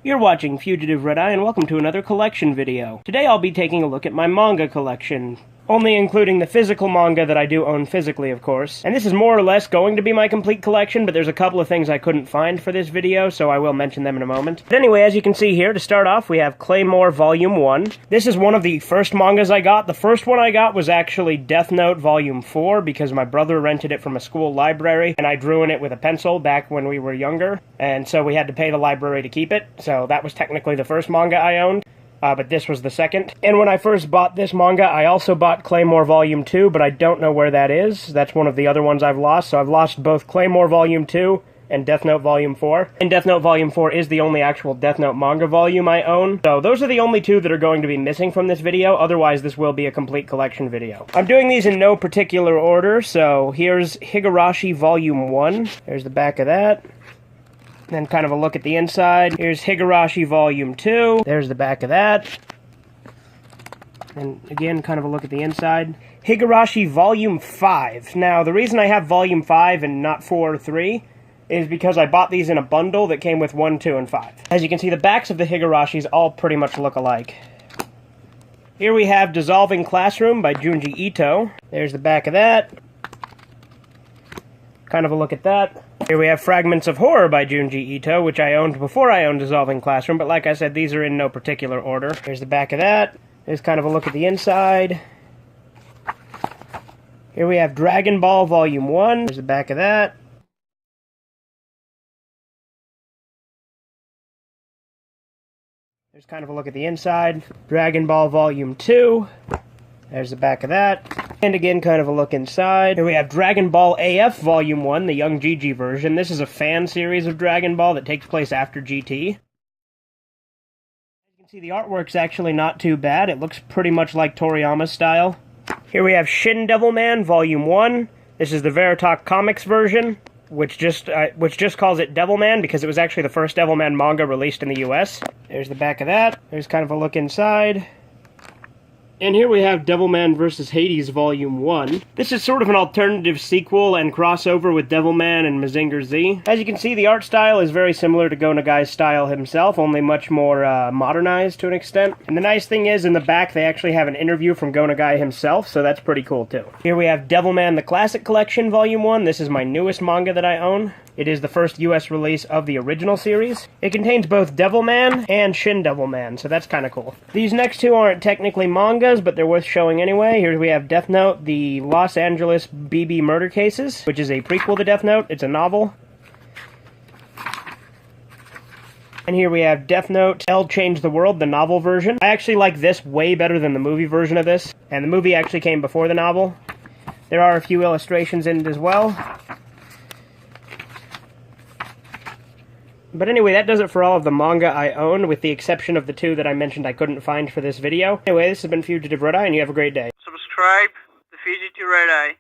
You're watching Fugitive Red-Eye, and welcome to another collection video. Today I'll be taking a look at my manga collection. Only including the physical manga that I do own physically, of course. And this is more or less going to be my complete collection, but there's a couple of things I couldn't find for this video, so I will mention them in a moment. But anyway, as you can see here, to start off, we have Claymore Volume 1. This is one of the first mangas I got. The first one I got was actually Death Note Volume 4, because my brother rented it from a school library, and I drew in it with a pencil back when we were younger, and so we had to pay the library to keep it, so that was technically the first manga I owned. But this was the second. And when I first bought this manga, I also bought Claymore Volume 2, but I don't know where that is. That's one of the other ones I've lost, so I've lost both Claymore Volume 2 and Death Note Volume 4. And Death Note Volume 4 is the only actual Death Note manga volume I own. So those are the only two that are going to be missing from this video, otherwise this will be a complete collection video. I'm doing these in no particular order, so here's Higurashi Volume 1. There's the back of that. Then kind of a look at the inside. Here's Higurashi Volume 2. There's the back of that. And again, kind of a look at the inside. Higurashi Volume 5. Now, the reason I have Volume 5 and not 4 or 3 is because I bought these in a bundle that came with 1, 2, and 5. As you can see, the backs of the Higurashis all pretty much look alike. Here we have Dissolving Classroom by Junji Ito. There's the back of that. Kind of a look at that. Here we have Fragments of Horror by Junji Ito, which I owned before I owned Dissolving Classroom, but like I said, these are in no particular order. Here's the back of that. There's kind of a look at the inside. Here we have Dragon Ball Volume 1. There's the back of that. There's kind of a look at the inside. Dragon Ball Volume 2. There's the back of that. And again, kind of a look inside. Here we have Dragon Ball AF Volume 1, the Young Gigi version. This is a fan series of Dragon Ball that takes place after GT. As you can see, the artwork's actually not too bad. It looks pretty much like Toriyama's style. Here we have Shin Devilman Volume 1. This is the Veritalk Comics version, which just calls it Devilman because it was actually the first Devilman manga released in the US. There's the back of that. There's kind of a look inside. And here we have Devilman vs. Hades Volume 1. This is sort of an alternative sequel and crossover with Devilman and Mazinger Z. As you can see, the art style is very similar to Go Nagai's style himself, only much more modernized to an extent. And the nice thing is, in the back, they actually have an interview from Go Nagai himself, so that's pretty cool too. Here we have Devilman the Classic Collection Volume 1. This is my newest manga that I own. It is the first US release of the original series. It contains both Devilman and Shin Devilman, so that's kind of cool. These next two aren't technically mangas, but they're worth showing anyway. Here we have Death Note, the Los Angeles BB Murder Cases, which is a prequel to Death Note. It's a novel. And here we have Death Note, L Change the World, the novel version. I actually like this way better than the movie version of this, and the movie actually came before the novel. There are a few illustrations in it as well. But anyway, that does it for all of the manga I own, with the exception of the two that I mentioned I couldn't find for this video. Anyway, this has been Fugitive Red-Eye, and you have a great day. Subscribe to Fugitive Red-Eye.